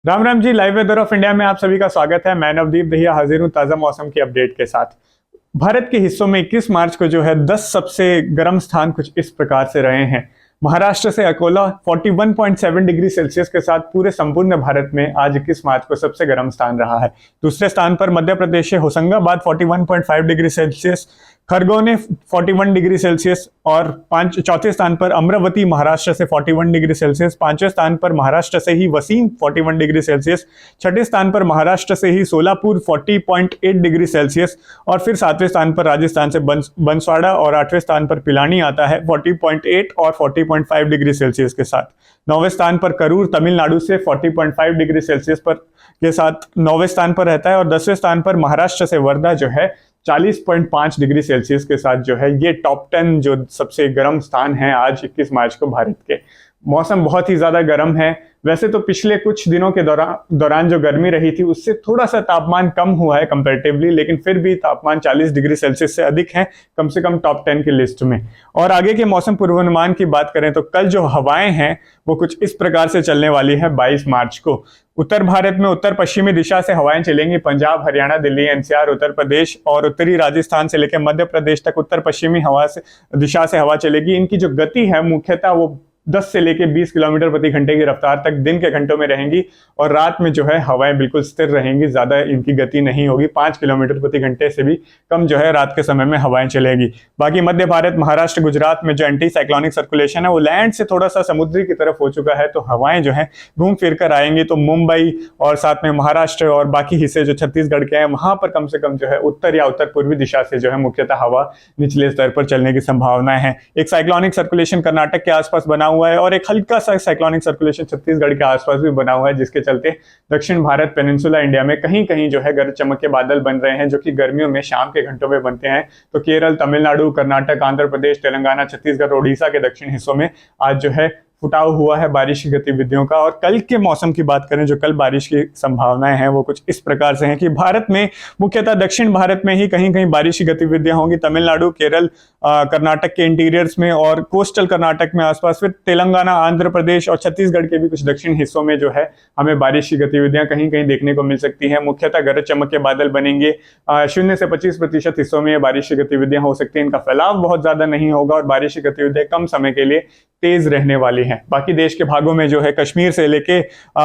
Ram Ram ji. Live weather of India में आप सभी का स्वागत है। मैं नवदीप दहिया हाजिर हूं ताज़ा मौसम की अपडेट के साथ। भारत के हिस्सों में 21 मार्च को जो है 10 सबसे गर्म स्थान कुछ इस प्रकार से रहे हैं। महाराष्ट्र से अकोला 41.7 डिग्री सेल्सियस के साथ पूरे संपूर्ण भारत में आज 21 मार्च को सबसे गर्म स्थान रहा है। दूसरे स्थान पर मध्य प्रदेश से Hoshangabad 41.5 degree Celsius, Khargone 41 degree Celsius और चौथे स्थान पर अमरावती महाराष्ट्र से 41 डिग्री सेल्सियस, पांचवें स्थान पर महाराष्ट्र से ही वसीम 41 डिग्री सेल्सियस, छठे स्थान पर महाराष्ट्र से ही सोलापुर 40.8 डिग्री सेल्सियस और फिर सातवें स्थान पर राजस्थान से बंसवाड़ा और आठवें स्थान पर पिलानी आता है 40.8 और 40.5 डिग्री सेल्सियस के साथ। नौवें स्थान पर करूर तमिलनाडु से 40.5 डिग्री सेल्सियस पर के साथ नौवें स्थान पर रहता है और 10वें स्थान पर महाराष्ट्र से वर्धा जो है 40.5 डिग्री सेल्सियस के साथ जो है ये टॉप 10 जो सबसे गर्म स्थान है आज 21 मार्च को भारत के। मौसम बहुत ही ज्यादा गर्म है। वैसे तो पिछले कुछ दिनों के दौरान जो गर्मी रही थी उससे थोड़ा सा तापमान कम हुआ है कंपैरेटिवली, लेकिन फिर भी तापमान 40 डिग्री सेल्सियस से अधिक है कम से कम टॉप 10 की लिस्ट में। और आगे के मौसम पूर्वानुमान की बात करें तो कल जो हवाएं हैं वो कुछ इस प्रकार से चलने वाली है। 22 मार्च को उत्तर भारत में उत्तर पश्चिमी दिशा से हवाएं चलेंगी। पंजाब, हरियाणा, दिल्ली, एनसीआर, उत्तर प्रदेश और उत्तरी राजस्थान से लेकर मध्य प्रदेश तक उत्तर पश्चिमी दिशा से हवा चलेगी। इनकी जो गति है मुख्यतः वो 10 से लेकर 20 किलोमीटर प्रति घंटे की रफ्तार तक दिन के घंटों में रहेंगी और रात में जो है हवाएं बिल्कुल स्थिर रहेंगी, ज्यादा इनकी गति नहीं होगी। 5 किलोमीटर प्रति घंटे से भी कम जो है रात के समय में हवाएं चलेगी। बाकी मध्य भारत, महाराष्ट्र, गुजरात में जो एंटी साइक्लोनिक सर्कुलेशन है वो लैंड से थोड़ा सा समुद्री की तरफ हो चुका है, तो हवाएं जो है घूम फिर कर आएंगी। तो मुंबई और साथ में महाराष्ट्र और बाकी हिस्से जो छत्तीसगढ़ के हैं वहां पर कम से कम जो है उत्तर या उत्तर पूर्वी दिशा से जो है मुख्यतः हवा निचले स्तर पर चलने की संभावना है। एक साइक्लोनिक सर्कुलेशन कर्नाटक के आसपास बना हुआ है और एक हल्का सा साइक्लोनिक सर्कुलेशन छत्तीसगढ़ के आसपास भी बना हुआ है, जिसके चलते दक्षिण भारत पेनिनसुला इंडिया में कहीं कहीं जो है गरज चमक के बादल बन रहे हैं, जो कि गर्मियों में शाम के घंटों में बनते हैं। तो केरल, तमिलनाडु, कर्नाटक, आंध्र प्रदेश, तेलंगाना, छत्तीसगढ़, ओडिशा के दक्षिण हिस्सों में आज जो है फुटाव हुआ है बारिश की गतिविधियों का। और कल के मौसम की बात करें, जो कल बारिश की संभावनाएं हैं वो कुछ इस प्रकार से हैं कि भारत में मुख्यतः दक्षिण भारत में ही कहीं कहीं बारिश की गतिविधियां होंगी। तमिलनाडु, केरल, कर्नाटक के इंटीरियर्स में और कोस्टल कर्नाटक में आसपास, फिर तेलंगाना, आंध्र प्रदेश और छत्तीसगढ़ के भी कुछ दक्षिण हिस्सों में जो है हमें बारिश की गतिविधियां कहीं कहीं देखने को मिल सकती है। मुख्यतः गरज चमक के बादल बनेंगे। 0 से 25% हिस्सों में बारिश की गतिविधियां हो सकती हैं। इनका फैलाव बहुत ज्यादा नहीं होगा और बारिश की गतिविधियां कम समय के लिए तेज रहने वाली हैं। बाकी देश के भागों में जो है कश्मीर से लेके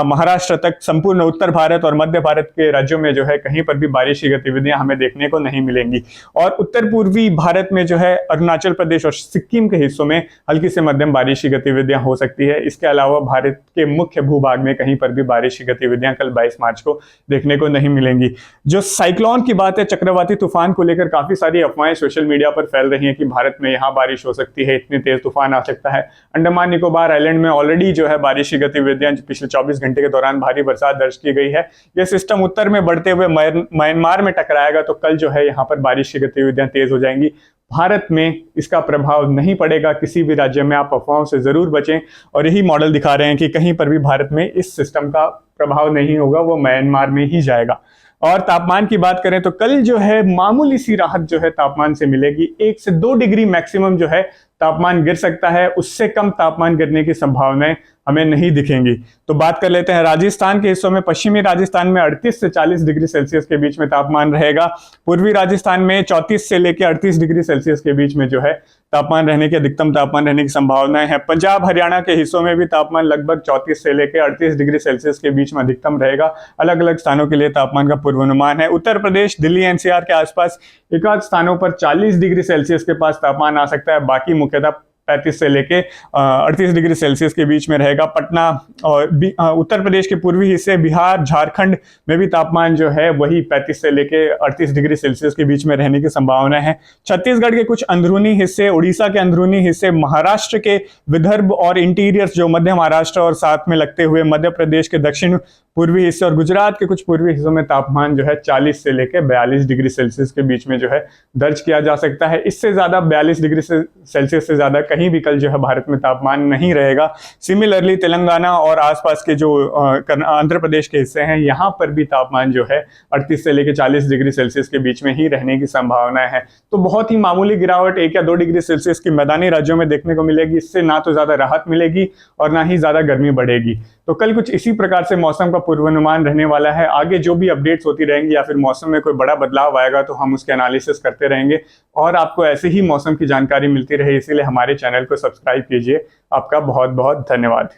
महाराष्ट्र तक संपूर्ण उत्तर भारत और मध्य भारत के राज्यों में जो है कहीं पर भी बारिश की गतिविधियां हमें देखने को नहीं मिलेंगी। और उत्तर पूर्वी भारत में जो है अरुणाचल प्रदेश और सिक्किम के हिस्सों में हल्की से मध्यम बारिश की गतिविधियां हो सकती है। इसके अलावा भारत के मुख्य भूभाग में कहीं पर भी बारिश की गतिविधियां कल 22 मार्च को देखने को नहीं मिलेंगी। जो साइक्लोन की बात है, चक्रवाती तूफान को लेकर काफी सारी अफवाहें सोशल मीडिया पर फैल रही है कि भारत में यहाँ बारिश हो सकती है, इतनी तेज तूफान आ सकता है। अंडमान निकोबार आइलैंड में ऑलरेडी जो है बारिश की गतिविधियां पिछले 24 घंटे के दौरान भारी बरसात दर्ज की गई है। यह सिस्टम उत्तर में बढ़ते हुए म्यांमार में टकराएगा, तो कल जो है यहाँ पर बारिश की गतिविधियां तेज हो जाएंगी। भारत में इसका प्रभाव नहीं पड़ेगा किसी भी राज्य में। आप अफवाहों से जरूर बचें और यही मॉडल दिखा रहे हैं कि कहीं पर भी भारत में इस सिस्टम का प्रभाव नहीं होगा, वो म्यांमार में ही जाएगा। और तापमान की बात करें तो कल जो है मामूली सी राहत जो है तापमान से मिलेगी। 1 से 2 डिग्री मैक्सिमम जो है तापमान गिर सकता है, उससे कम तापमान गिरने की संभावनाएं हमें नहीं दिखेंगी। तो बात कर लेते हैं राजस्थान के हिस्सों में। पश्चिमी राजस्थान में 38 से 40 डिग्री सेल्सियस के बीच में तापमान रहेगा। पूर्वी राजस्थान में 34 से लेकर 38 डिग्री सेल्सियस के बीच में जो है तापमान रहने की, अधिकतम तापमान रहने की संभावनाएं हैं। पंजाब, हरियाणा के हिस्सों में भी तापमान लगभग 34 से लेकर 38 डिग्री सेल्सियस के बीच में अधिकतम रहेगा। अलग अलग स्थानों के लिए तापमान का पूर्वानुमान है। उत्तर प्रदेश, दिल्ली, एनसीआर के आसपास एकाध स्थानों पर 40 डिग्री सेल्सियस के पास तापमान आ सकता है। बाकी मुख्यतः 35 से लेके 38 डिग्री सेल्सियस के बीच में रहेगा। पटना और उत्तर प्रदेश के पूर्वी हिस्से, बिहार, झारखंड में भी तापमान जो है वही 35 से लेके 38 डिग्री सेल्सियस के बीच में रहने की संभावना है। छत्तीसगढ़ के कुछ अंदरूनी हिस्से, उड़ीसा के अंदरूनी हिस्से, महाराष्ट्र के विदर्भ और इंटीरियर्स जो मध्य महाराष्ट्र और साथ में लगते हुए मध्य प्रदेश के दक्षिण पूर्वी हिस्से और गुजरात के कुछ पूर्वी हिस्सों में तापमान जो है 40 से लेकर 42 डिग्री सेल्सियस के बीच में जो है दर्ज किया जा सकता है। इससे ज्यादा 42 डिग्री सेल्सियस से ज्यादा कहीं भी कल जो है भारत में तापमान नहीं रहेगा। सिमिलरली तेलंगाना और आसपास के जो आंध्र प्रदेश के हिस्से हैं, यहाँ पर भी तापमान जो है 38 से लेकर 40 डिग्री सेल्सियस के बीच में ही रहने की संभावना है। तो बहुत ही मामूली गिरावट 1 या 2 डिग्री सेल्सियस की मैदानी राज्यों में देखने को मिलेगी। इससे ना तो ज्यादा राहत मिलेगी और ना ही ज्यादा गर्मी बढ़ेगी। तो कल कुछ इसी प्रकार से मौसम का पूर्वानुमान रहने वाला है। आगे जो भी अपडेट्स होती रहेंगी या फिर मौसम में कोई बड़ा बदलाव आएगा तो हम उसके एनालिसिस करते रहेंगे और आपको ऐसे ही मौसम की जानकारी मिलती रहे, इसीलिए हमारे चैनल को सब्सक्राइब कीजिए। आपका बहुत बहुत धन्यवाद।